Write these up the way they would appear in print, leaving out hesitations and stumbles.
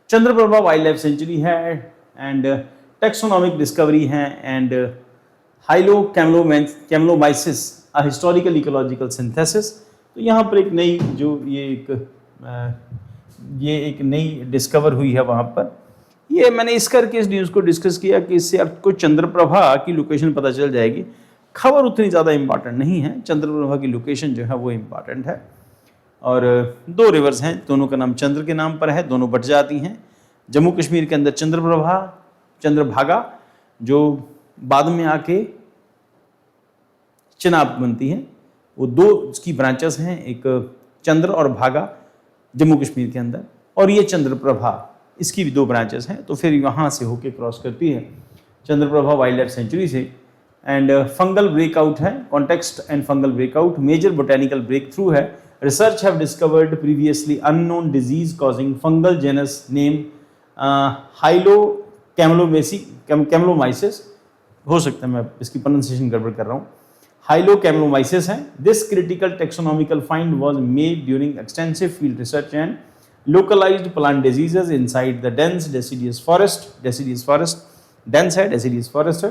Chandraprabha wild life sanctuary है and taxonomic discovery है and हाइलो कैमलोमाइसिस अ हिस्टोरिकल इकोलॉजिकल सिंथेसिस। तो यहाँ पर एक नई जो ये एक नई डिस्कवर हुई है वहाँ पर। ये मैंने इस करके इस न्यूज़ को डिस्कस किया कि इससे आपको चंद्रप्रभा की लोकेशन पता चल जाएगी। खबर उतनी ज़्यादा इम्पॉर्टेंट नहीं है, चंद्रप्रभा की लोकेशन जो है वो इम्पॉर्टेंट है। और दो रिवर्स हैं, दोनों का नाम चंद्र के नाम पर है, दोनों बट जाती हैं। जम्मू कश्मीर के अंदर चंद्रप्रभा, चंद्रभागा जो बाद में आके चिनाब बनती है, वो दो उसकी ब्रांचेस हैं, एक चंद्र और भागा जम्मू कश्मीर के अंदर, और ये चंद्रप्रभा इसकी भी दो ब्रांचेस हैं। तो फिर वहाँ से होके क्रॉस करती है चंद्रप्रभा वाइल्ड लाइफ सेंचुरी से। एंड फंगल ब्रेकआउट है, context and fungal breakout, major botanical breakthrough है। Research have discovered previously unknown disease causing fungal genus name हाइलो कैमलोमाइसिस। हो सकता है मैं इसकी प्रोनाउंसिएशन गड़बड़ कर रहा हूँ, हाइलो कैमलोमाइसिस है। This critical taxonomical find was made during extensive field research and localized plant diseases inside the dense deciduous forest। dense है, deciduous forest है,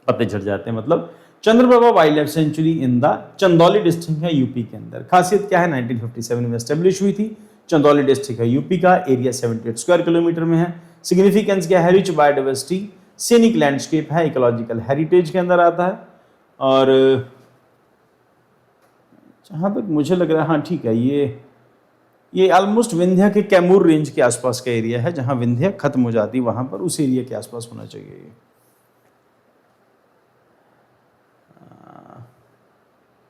पत्ते झड़ जाते हैं। मतलब Chandraprabha wild life century in the Chandauli district है यूपी के अंदर। खासियत क्या है, 1957 में एस्टेब्लिश हुई थी। चंदौली डिस्ट्रिक्ट है यूपी का, एरिया 78 स्क्वायर किलोमीटर में है। सिग्निफिकेंस क्या है, रिच बायोडाइवर्सिटी, सीनिक लैंडस्केप है, इकोलॉजिकल हेरिटेज के अंदर आता है। और जहाँ तक मुझे लग रहा है, हाँ ठीक है, ये ऑलमोस्ट विंध्या के कैमूर रेंज के आसपास का एरिया है, जहां विंध्या खत्म हो जाती है वहां पर, उस एरिया के आसपास होना चाहिए ये।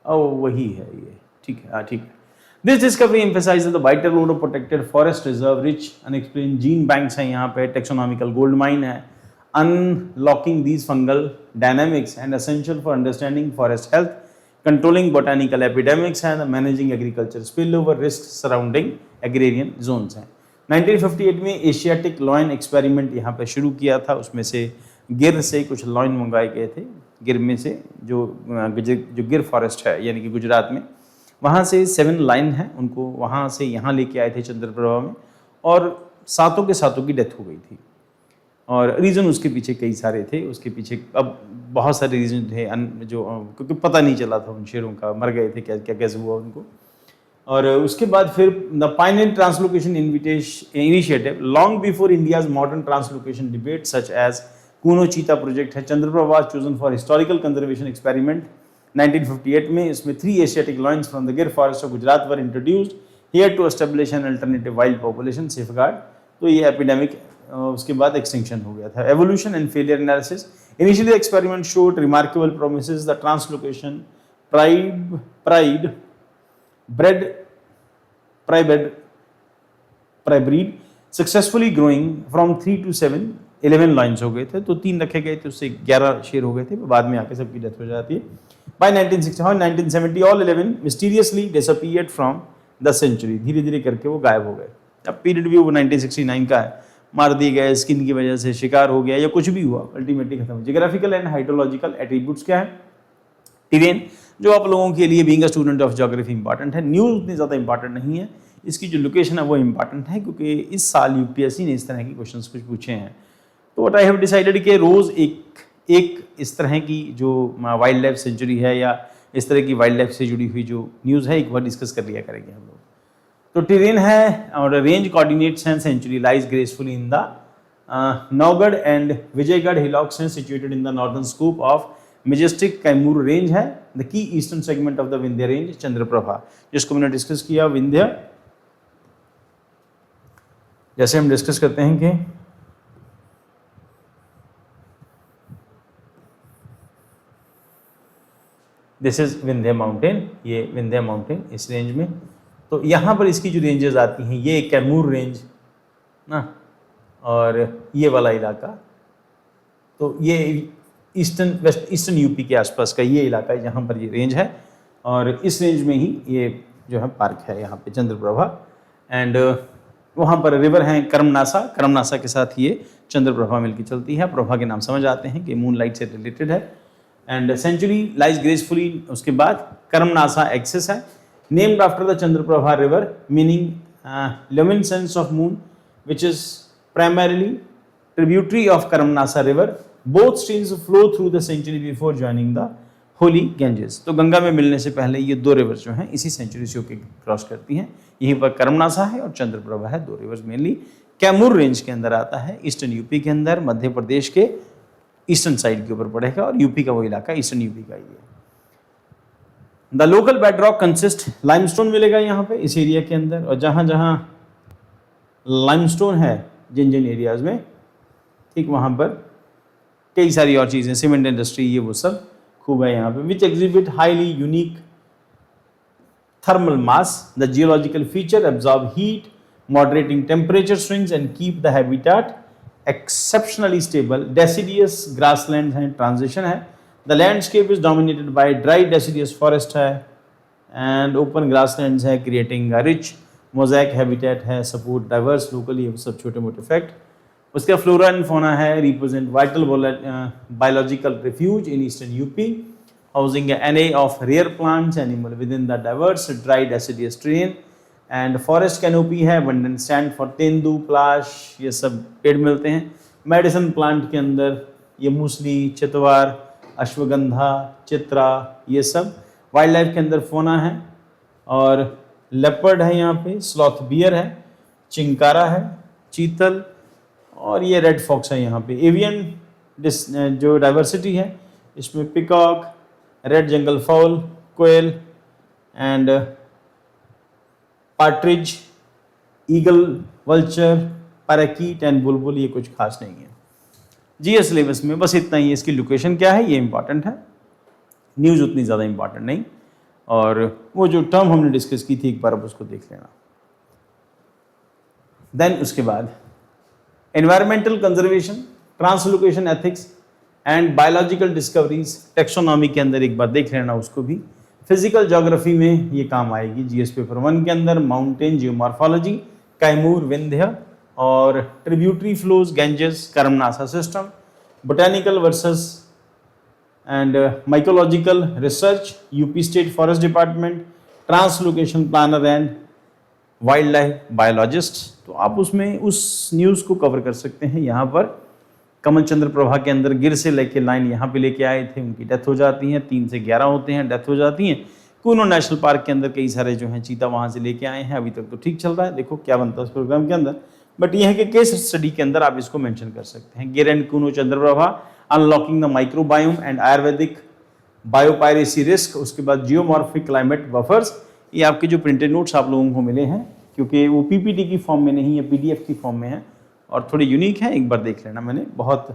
वही है ये, ठीक है, ठीक है। This discovery emphasises the vital role of protected forest reserve, rich unexplained gene banks हैं यहाँ पे, टेक्सोनॉमिकल गोल्ड माइन है। Unlocking these fungal dynamics and essential for understanding forest health, controlling botanical epidemics and managing agriculture spillover risks surrounding agrarian zones हैं। 1958 में Asiatic lion experiment यहाँ पे शुरू किया था, उसमें से गिर से कुछ लॉयन मंगाए गए थे। गिर में से जो गिर फॉरेस्ट है यानी कि गुजरात में, वहाँ से 7 लाइन हैं, उनको वहाँ से यहाँ लेके आए थे चंद्रप्रभा में, और सातों के सातों की डेथ हो गई थी। और रीज़न उसके पीछे कई सारे थे, उसके पीछे अब बहुत सारे रीज़न थे जो क्योंकि पता नहीं चला था उन शेरों का, मर गए थे, क्या क्या कैसे हुआ उनको। और उसके बाद फिर the pioneer translocation initiative long before India's modern translocation debate such as Kuno cheetah project है। Chandraprabha chosen for historical conservation experiment 1958 में। इसमें 3 Asiatic lions from the Gir forest of Gujarat were introduced here to establish an alternative wild population safeguard. तो ये epidemic उसके बाद extinction हो गया था। Evolution and failure analysis, initially experiment showed remarkable promises, the translocation pride bred successfully growing from 3 to 7, 11 lines हो गए थे, तो 3 रखे गए थे, उससे 11 शेर हो गए थे, बाद में आके सबकी डेथ हो जाती है। By 1970 all 11 mysteriously disappeared from the century, धीरे धीरे करके वो गायब हो गए। अब पीरियड भी वो 1969 का है, मार दिए गए, स्किन की वजह से शिकार हो गया या कुछ भी हुआ, अल्टीमेटली खत्म। जियोग्राफिकल एंड हाइड्रोलॉजिकल एट्रीब्यूट्स क्या है, टेरेन, जो आप लोगों के लिए being a student of geography important है। न्यूज़ उतनी ज़्यादा इंपॉर्टेंट नहीं है, इसकी जो लोकेशन है वो इंपॉर्टेंट है, क्योंकि इस साल यूपीएससी ने इस तरह के क्वेश्चंस कुछ पूछे हैं। तो व्हाट आई हैव डिसाइडेड कि रोज़ एक इस तरह की जो वाइल्ड लाइफ सेंचुरी है या इस तरह की वाइल्ड लाइफ से जुड़ी हुई जो न्यूज़ है, एक बार डिस्कस कर लिया करेंगे हम लोग। तो टेरेन है और रेंज कोऑर्डिनेट्स हैं, sanctuary lies gracefully in the Naugarh and Vijaygarh hillocks हैं, situated in the northern scoop of majestic Kaimur range है। The key eastern segment of the Vindhya range Chandraprabha, जिसको मैंने डिस्कस किया। विंध्य जैसे हम डिस्कस करते हैं कि दिस इज विंध्य माउंटेन, ये विंध्य माउंटेन इस रेंज में। तो यहाँ पर इसकी जो रेंजेस आती हैं, ये कैमूर रेंज ना, और ये वाला इलाका, तो ये ईस्टर्न यूपी के आसपास का ये इलाका है जहाँ पर ये रेंज है, और इस रेंज में ही ये जो है पार्क है यहाँ पे चंद्रप्रभा। एंड वहाँ पर रिवर हैं करमनासा के साथ ये चंद्रप्रभा मिलकर चलती है। प्रभा के नाम समझ आते हैं कि मून लाइट से रिलेटेड है। एंड सेंचुरी लाइज ग्रेसफुली, उसके बाद करमनासा एक्सेस है, named after the Chandraprabha river meaning luminescence of moon, which is primarily tributary of Karamnasa river. Both streams flow through the century before joining the holy Ganges. तो गंगा में मिलने से पहले ये दो रिवर्स जो हैं इसी सेंचुरी से होकर क्रॉस करती हैं। यहीं पर कर्मनासा है और चंद्रप्रभा है, दो रिवर्स मेनली कैमूर रेंज के अंदर आता है, ईस्टर्न यूपी के अंदर, मध्य प्रदेश के ईस्टर्न साइड के ऊपर पड़ेगा और यूपी का वो इलाका ईस्टर्न यूपी का ही है। The local bedrock consist, limestone मिलेगा यहाँ पे इस एरिया के अंदर, और जहाँ जहाँ लाइमस्टोन है जिन जिन एरियाज में, ठीक वहाँ पर कई सारी और चीज़ें, सीमेंट इंडस्ट्री, ये वो सब खूब है यहाँ पे। विच exhibit highly unique thermal mass, the geological feature absorb heat, moderating temperature swings and keep the habitat exceptionally stable. Deciduous grasslands हैं, transition है. The landscape is dominated by dry deciduous forest है and open grasslands है, creating a rich mosaic habitat है, support diverse locally, ये सब छोटे मोटे fact. उसका flora and fauna है, represent vital biological refuge in eastern UP, housing an array of rare plants, animal within the diverse dry deciduous terrain. And forest canopy है, abundant sand for tendu, प्लाश, ये सब पेड़ मिलते हैं। मेडिसिन प्लांट के अंदर ये मूसली, चितवार, अश्वगंधा, चित्रा, ये सब। वाइल्ड लाइफ के अंदर फोना है और लेपर्ड है यहाँ पे, स्लॉथ बियर है, चिंकारा है, चीतल, और ये रेड फॉक्स है यहाँ पे। एवियन जो डाइवर्सिटी है इसमें peacock, red jungle fowl, koel and partridge, eagle, vulture, parakeet and bulbul, ये कुछ खास नहीं है। जीएस सिलेबस में बस इतना ही। इसकी लोकेशन क्या है ये इंपॉर्टेंट है, न्यूज़ उतनी ज़्यादा इंपॉर्टेंट नहीं, और वो जो टर्म हमने डिस्कस की थी एक बार अब उसको देख लेना। देन उसके बाद environmental conservation, translocation ethics and biological discoveries, taxonomy के अंदर एक बार देख लेना उसको भी। फिजिकल ज्योग्राफी में ये काम आएगी जीएस पेपर 1 के अंदर, माउंटेन जियोमॉर्फोलॉजी, कैमूर, विंध्य और tributary flows, Ganges, Karmanasa system, botanical versus and mycological research, UP state forest department, translocation planner and wild life biologist. तो आप उसमें उस न्यूज़ को कवर कर सकते हैं। यहाँ पर कमल चंद्र प्रभा के अंदर गिर से लेके लाइन यहाँ पे लेके आए थे, उनकी डेथ हो जाती है, 3 से 11 होते हैं, डेथ हो जाती हैं। कूनो नेशनल पार्क के अंदर कई सारे जो हैं चीता वहाँ से लेके आए हैं, अभी तक तो ठीक चल रहा है, देखो क्या बनता है उस प्रोग्राम के अंदर। बट ये है कि केस स्टडी के अंदर आप इसको मेंशन कर सकते हैं। गिर and Kuno Chandra Prabha, unlocking the microbiome and Ayurvedic biopiracy risk, उसके बाद जियोमॉर्फिक क्लाइमेट बफर्स। ये आपके जो प्रिंटेड नोट्स आप लोगों को मिले हैं, क्योंकि वो पीपीटी की फॉर्म में नहीं है, पीडीएफ की फॉर्म में है और थोड़े यूनिक है, एक बार देख लेना। मैंने बहुत